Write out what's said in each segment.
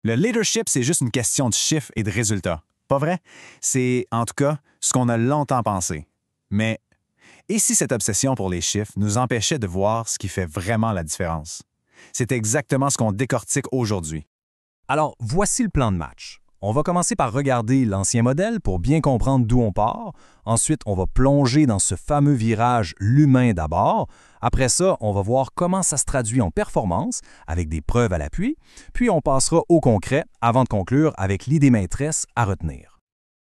Le leadership, c'est juste une question de chiffres et de résultats. Pas vrai? C'est, en tout cas, ce qu'on a longtemps pensé. Mais, et si cette obsession pour les chiffres nous empêchait de voir ce qui fait vraiment la différence? C'est exactement ce qu'on décortique aujourd'hui. Alors, voici le plan de match. On va commencer par regarder l'ancien modèle pour bien comprendre d'où on part. Ensuite, on va plonger dans ce fameux virage l'humain d'abord. Après ça, on va voir comment ça se traduit en performance avec des preuves à l'appui. Puis, on passera au concret avant de conclure avec l'idée maîtresse à retenir.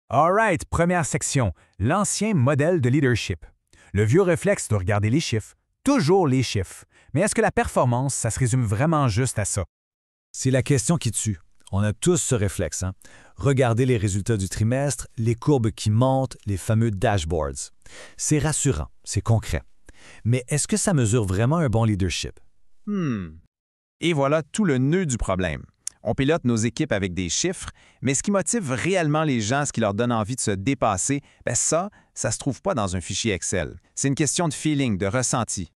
All right, première section, l'ancien modèle de leadership. Le vieux réflexe de regarder les chiffres, toujours les chiffres. Mais est-ce que la performance, ça se résume vraiment juste à ça? C'est la question qui tue. On a tous ce réflexe. Regardez les résultats du trimestre, les courbes qui montent, les fameux dashboards. C'est rassurant, c'est concret. Mais est-ce que ça mesure vraiment un bon leadership? Et voilà tout le nœud du problème. On pilote nos équipes avec des chiffres, mais ce qui motive réellement les gens, ce qui leur donne envie de se dépasser, ça se trouve pas dans un fichier Excel. C'est une question de feeling, de ressenti.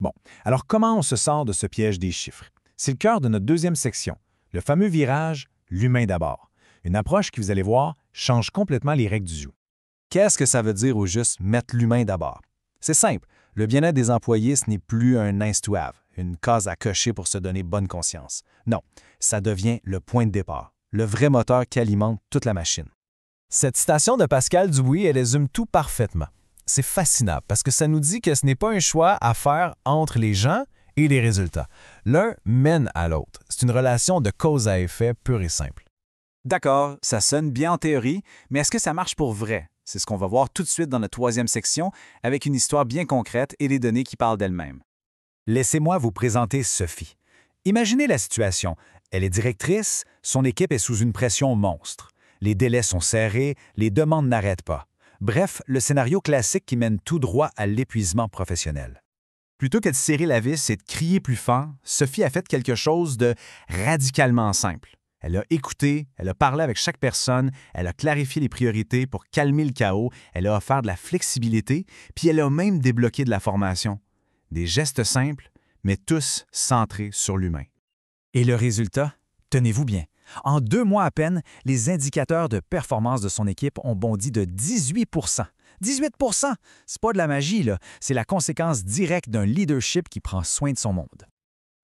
Bon, alors comment on se sort de ce piège des chiffres? C'est le cœur de notre deuxième section, le fameux virage « l'humain d'abord ». Une approche qui, vous allez voir, change complètement les règles du jeu. Qu'est-ce que ça veut dire au juste mettre l'humain d'abord? C'est simple. Le bien-être des employés, ce n'est plus un nice to have, une case à cocher pour se donner bonne conscience. Non, ça devient le point de départ, le vrai moteur qui alimente toute la machine. Cette citation de Pascal Dubuis, elle résume tout parfaitement. C'est fascinant parce que ça nous dit que ce n'est pas un choix à faire entre les gens et les résultats. L'un mène à l'autre. C'est une relation de cause à effet pure et simple. D'accord, ça sonne bien en théorie, mais est-ce que ça marche pour vrai? C'est ce qu'on va voir tout de suite dans notre troisième section avec une histoire bien concrète et des données qui parlent d'elles-mêmes. Laissez-moi vous présenter Sophie. Imaginez la situation. Elle est directrice, son équipe est sous une pression monstre. Les délais sont serrés, les demandes n'arrêtent pas. Bref, le scénario classique qui mène tout droit à l'épuisement professionnel. Plutôt que de serrer la vis et de crier plus fort, Sophie a fait quelque chose de radicalement simple. Elle a écouté, elle a parlé avec chaque personne, elle a clarifié les priorités pour calmer le chaos, elle a offert de la flexibilité, puis elle a même débloqué de la formation. Des gestes simples, mais tous centrés sur l'humain. Et le résultat? Tenez-vous bien. En 2 mois à peine, les indicateurs de performance de son équipe ont bondi de 18 18 c'est pas de la magie, là. C'est la conséquence directe d'un leadership qui prend soin de son monde.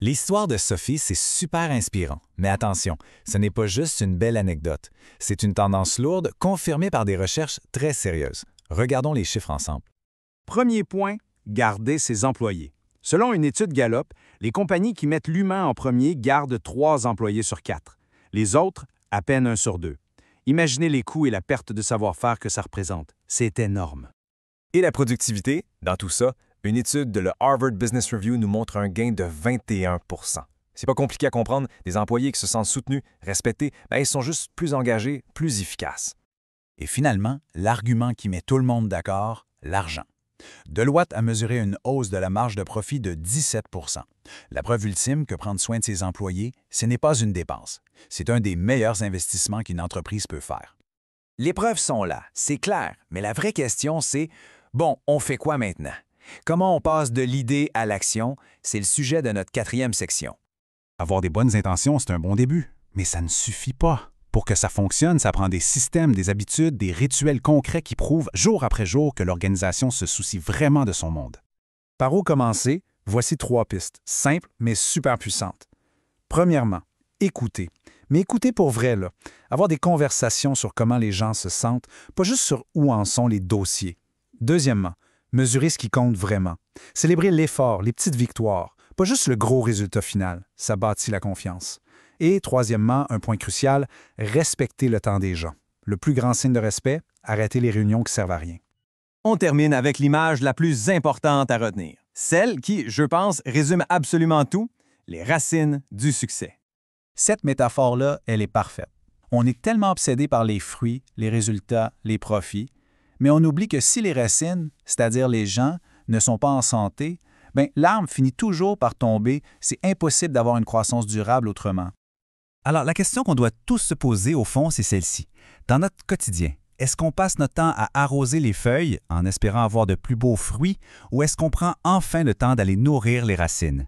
L'histoire de Sophie, c'est super inspirant. Mais attention, ce n'est pas juste une belle anecdote. C'est une tendance lourde confirmée par des recherches très sérieuses. Regardons les chiffres ensemble. Premier point, garder ses employés. Selon une étude Gallup, les compagnies qui mettent l'humain en premier gardent 3 employés sur 4. Les autres, à peine 1 sur 2. Imaginez les coûts et la perte de savoir-faire que ça représente. C'est énorme. Et la productivité, dans tout ça, une étude de le Harvard Business Review nous montre un gain de 21 %. C'est pas compliqué à comprendre, des employés qui se sentent soutenus, respectés, ils sont juste plus engagés, plus efficaces. Et finalement, l'argument qui met tout le monde d'accord, l'argent. Deloitte a mesuré une hausse de la marge de profit de 17 %. La preuve ultime que prendre soin de ses employés, ce n'est pas une dépense. C'est un des meilleurs investissements qu'une entreprise peut faire. Les preuves sont là, c'est clair, mais la vraie question, c'est « bon, on fait quoi maintenant? » Comment on passe de l'idée à l'action, c'est le sujet de notre 4e section. Avoir des bonnes intentions, c'est un bon début, mais ça ne suffit pas. Pour que ça fonctionne, ça prend des systèmes, des habitudes, des rituels concrets qui prouvent jour après jour que l'organisation se soucie vraiment de son monde. Par où commencer? Voici 3 pistes, simples mais super puissantes. Premièrement, écouter. Mais écouter pour vrai, là. Avoir des conversations sur comment les gens se sentent, pas juste sur où en sont les dossiers. Deuxièmement, mesurer ce qui compte vraiment. Célébrer l'effort, les petites victoires, pas juste le gros résultat final. Ça bâtit la confiance. Et troisièmement, un point crucial, respecter le temps des gens. Le plus grand signe de respect, arrêter les réunions qui servent à rien. On termine avec l'image la plus importante à retenir. Celle qui, je pense, résume absolument tout, les racines du succès. Cette métaphore-là, elle est parfaite. On est tellement obsédé par les fruits, les résultats, les profits, mais on oublie que si les racines, c'est-à-dire les gens, ne sont pas en santé, l'arbre finit toujours par tomber. C'est impossible d'avoir une croissance durable autrement. Alors, la question qu'on doit tous se poser, au fond, c'est celle-ci. Dans notre quotidien, est-ce qu'on passe notre temps à arroser les feuilles en espérant avoir de plus beaux fruits ou est-ce qu'on prend enfin le temps d'aller nourrir les racines?